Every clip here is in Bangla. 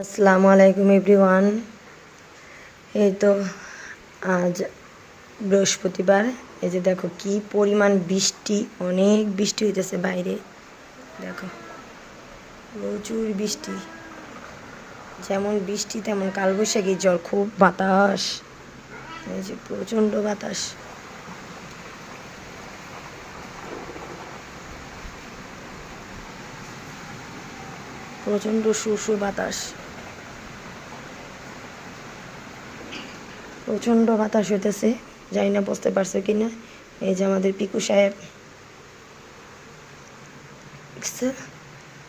আসসালামু আলাইকুম এভরিওয়ান। এই তো আজ বৃহস্পতিবার। এই যে দেখো কি পরিমাণ বৃষ্টি, অনেক বৃষ্টি হইতেছে বাইরে। দেখো প্রচুর বৃষ্টি, যেমন বৃষ্টি তেমন কালবৈশাখী ঝড়, খুব বাতাস, এই যে প্রচণ্ড বাতাস। প্রচণ্ড সুর বাতাস, প্রচণ্ড বাতাস হইতেছে। জানি না বুঝতে পারছো কি না। এই যে আমাদের পিকু সাহেব,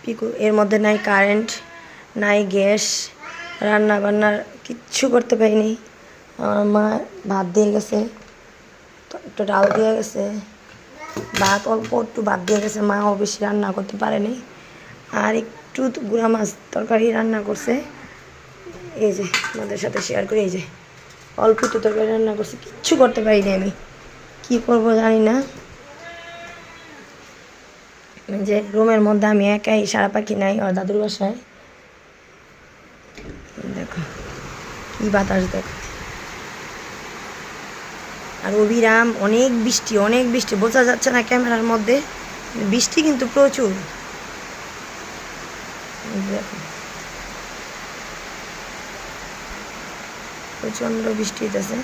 পিকু, এর মধ্যে নাই কারেন্ট, নাই গ্যাস, রান্না বান্নার কিচ্ছু করতে পারিনি। আমার মা ভাত দিয়ে গেছে, একটু ডাল দিয়ে গেছে, ভাত অল্প একটু ভাত দিয়ে গেছে। মাও বেশি রান্না করতে পারেনি, আর একটু গুঁড়া মাছ তরকারি রান্না করছে। এই যে আমাদের সাথে শেয়ার করে, এই যে অল্প একটু তরকারি রান্না করছে, কিচ্ছু করতে পারিনি। আমি কি করব জানি না। যে রুমের মধ্যে আমি একাই, সারা পাখি নাই আর দাদুর বাসায়। দেখো কি বাতাস, দেখো। আর অবিরাম অনেক বৃষ্টি, অনেক বৃষ্টি, বোঝা যাচ্ছে না ক্যামেরার মধ্যে, বৃষ্টি কিন্তু প্রচুর। দেখো প্রচণ্ড বৃষ্টি হইতেছে।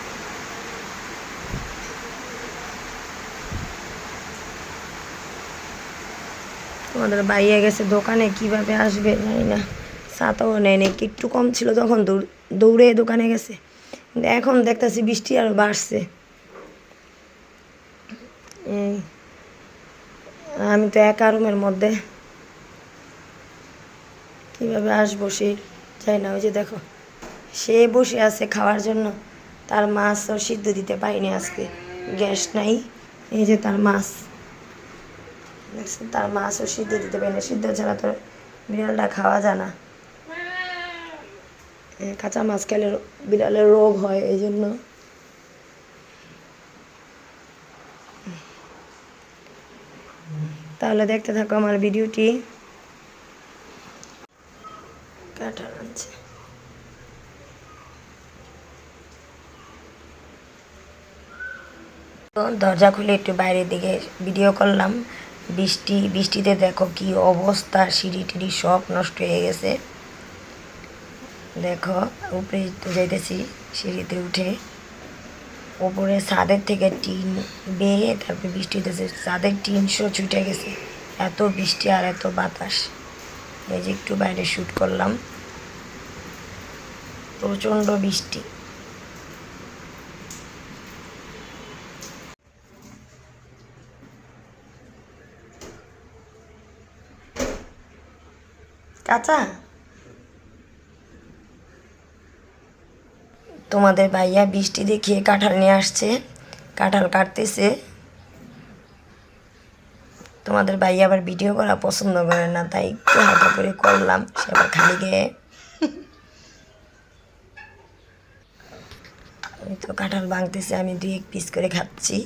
তোমাদের বাইরে গেছে দোকানে, কিভাবে আসবে জানি না। ছাতাও নেয় নি, একটু কম ছিল তখন দৌড়ে দোকানে গেছে। কিন্তু এখন দেখতেছি বৃষ্টি আরও বাড়ছে। এই আমি তো একা রুমের মধ্যে, কীভাবে আসবো সে চাই না। ওই যে দেখো, সে বসে আছে খাওয়ার জন্য, তার মাছও সিদ্ধ দিতে পারিনি আজকে, গ্যাস নাই। এই যে তার মাছ, দেখছেন, তার মাছও সিদ্ধ দিতে পারি না। সিদ্ধ ছাড়া তো বিড়ালটা খাওয়া যায় না। কাঁচা মাছ খেলে বিড়ালের রোগ হয়, এই জন্য। তাহলে দেখতে থাকো আমার ভিডিওটি। কাঁঠাল আনছে, দরজা খুলে একটু বাইরের দিকে ভিডিও করলাম। বৃষ্টিতে দেখো কি অবস্থা, সিঁড়ি টিড়ি সব নষ্ট হয়ে গেছে। দেখো উপরে যাইতেছি, সিঁড়িতে উঠে ওপরে ছাদের থেকে টিন বেয়ে, তারপরে বৃষ্টি হইতেছে, ছাদের টিন সব ছুটে গেছে, এত বৃষ্টি আর এত বাতাস। এই যে একটু বাইরে শ্যুট করলাম, প্রচণ্ড বৃষ্টি। কাঁচা তোমাদের ভাইয়া বৃষ্টি দেখিয়ে কাঁঠাল নিয়ে আসছে, কাঁঠাল কাটতেছে। তোমাদের ভাইয়া আবার ভিডিও করা পছন্দ করে না, তাই একটু হালকা করে করলাম, সে আবার খালি গিয়ে। তো কাঁঠাল ভাঙতেছে, আমি 2-1 পিস করে খাচ্ছি।